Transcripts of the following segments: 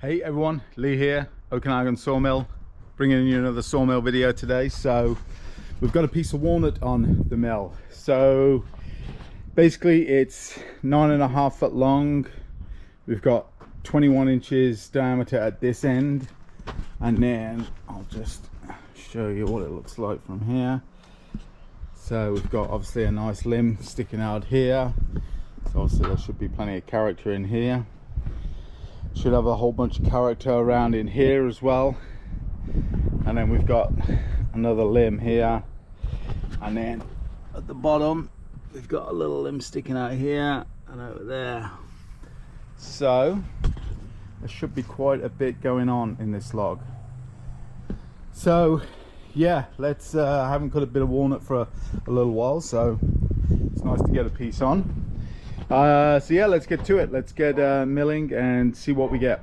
Hey everyone, Lee here, Okanagan Sawmill, bringing you another sawmill video today. So we've got a piece of walnut on the mill. So basically it's 9.5 foot long. We've got 21 inches diameter at this end, and then I'll just show you what it looks like from here. So we've got obviously a nice limb sticking out here, so obviously there should be plenty of character in here. Should have a whole bunch of character around in here as well. And then we've got another limb here, and then at the bottom we've got a little limb sticking out here and over there. So there should be quite a bit going on in this log. So yeah, let's I haven't cut a bit of walnut for a little while, so it's nice to get a piece on. So yeah, let's get to it. Let's get milling and see what we get.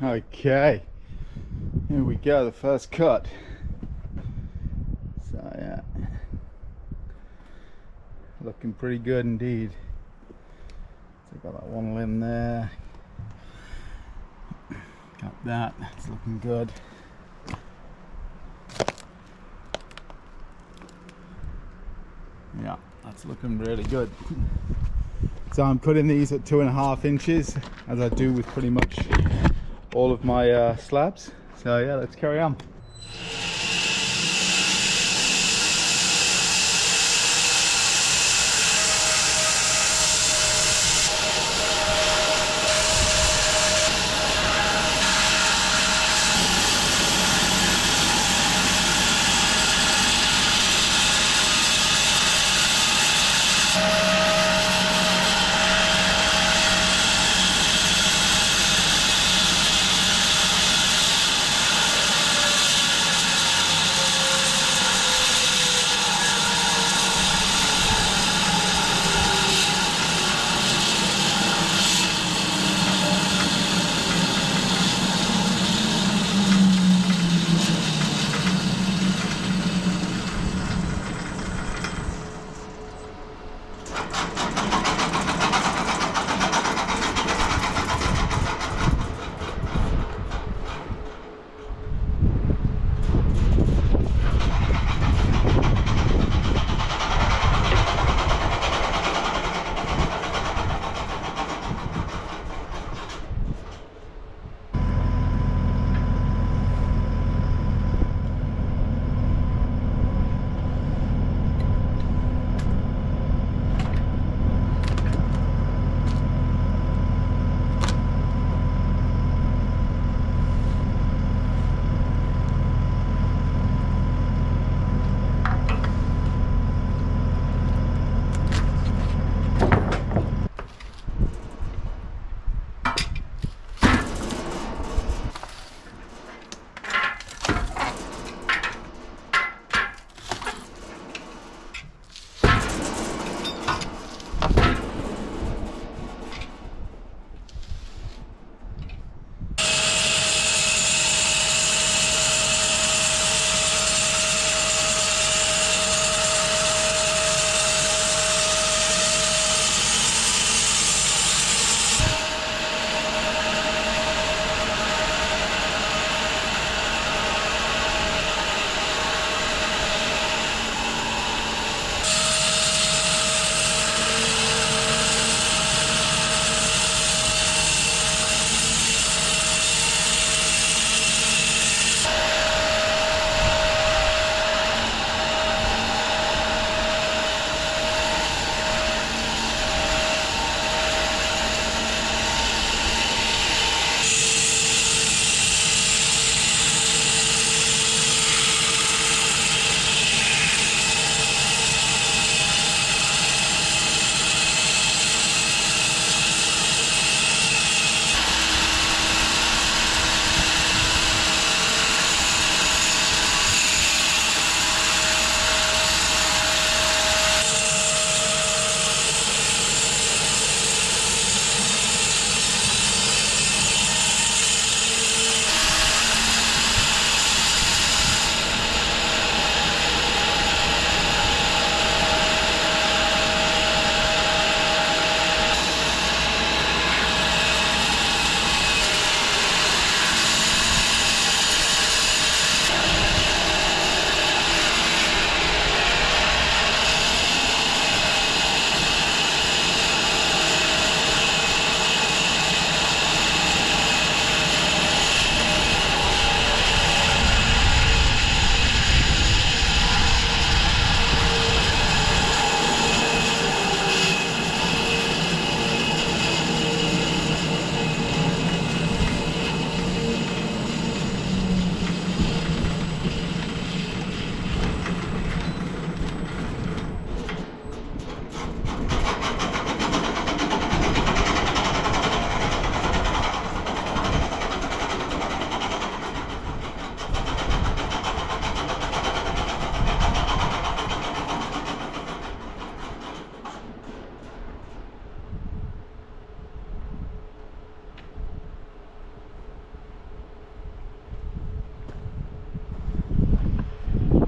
Okay, here we go, the first cut. So yeah, looking pretty good indeed. So got that one limb there, got that, it's looking good. Yeah, that's looking really good. So I'm cutting these at 2.5 inches, as I do with pretty much all of my slabs. So yeah, let's carry on.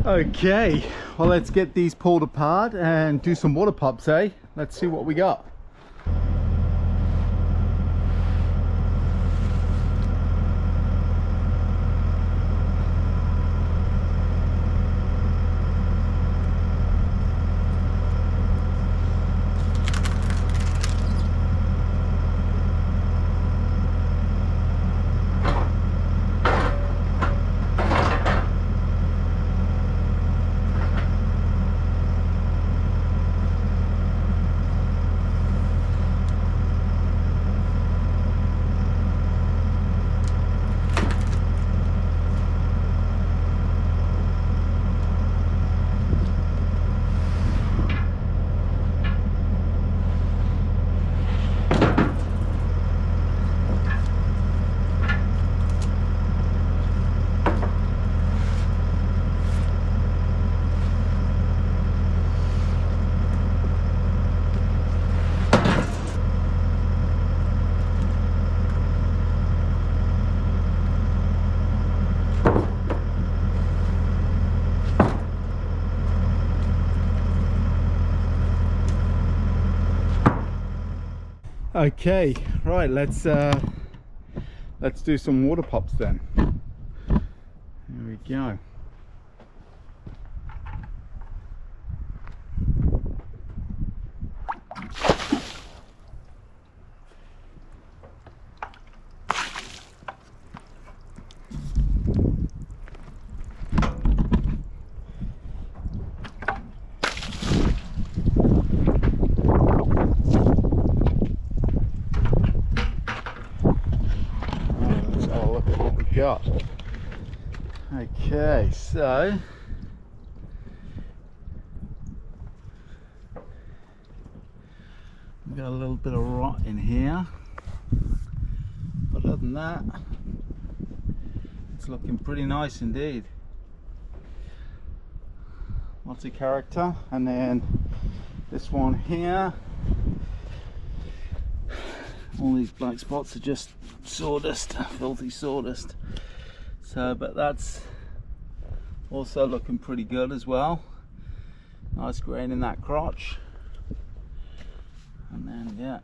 Okay, well, let's get these pulled apart and do some water pops, eh? Let's see what we got. Okay, right, let's do some water pops then. There we go. Got. Okay, so we've got a little bit of rot in here, but other than that, it's looking pretty nice indeed. Lots of character. And then this one here, all these black spots are just sawdust, filthy sawdust. So, but that's also looking pretty good as well. Nice grain in that crotch. And then, yeah.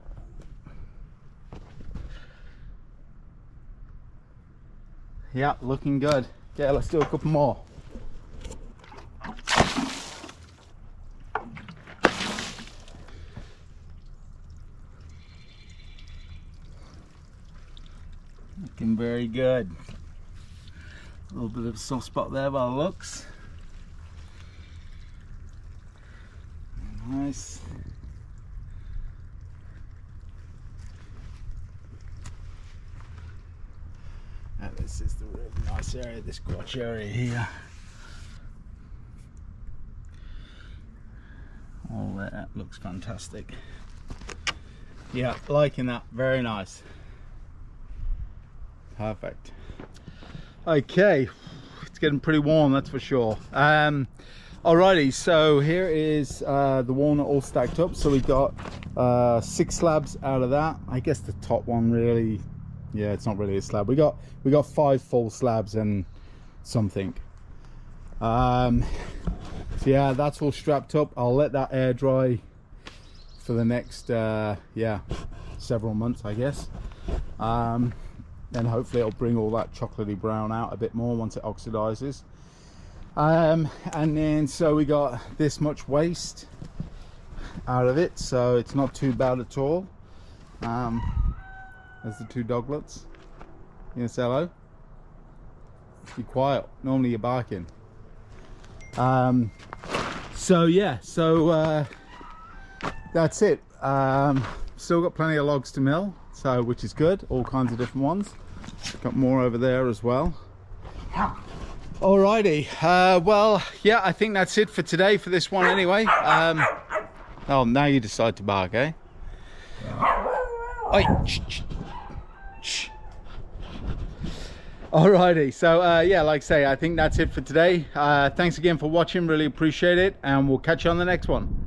Yeah, looking good. Yeah, let's do a couple more. Looking very good. A little bit of a soft spot there by the looks. Nice. And this is the really nice area, this crotch area here. All that looks fantastic. Yeah, liking that, very nice. Perfect. Okay, it's getting pretty warm, that's for sure. Alrighty, so here is the walnut all stacked up. So we got 6 slabs out of that. I guess the top one really, yeah, it's not really a slab. We got 5 full slabs and something. So yeah, that's all strapped up. I'll let that air dry for the next yeah, several months, I guess. And hopefully it'll bring all that chocolatey brown out a bit more once it oxidizes. And then so we got this much waste out of it, so it's not too bad at all. There's the 2 doglets. You gonna say hello? Be quiet, normally you're barking. So yeah, so that's it. Still got plenty of logs to mill, so which is good, all kinds of different ones. Got more over there as well. Alrighty, well, yeah, I think that's it for today for this one anyway. Oh, now you decide to bark, eh? Oi, shh, shh, shh. Alrighty, so yeah, like I say, I think that's it for today. Thanks again for watching, really appreciate it, and we'll catch you on the next one.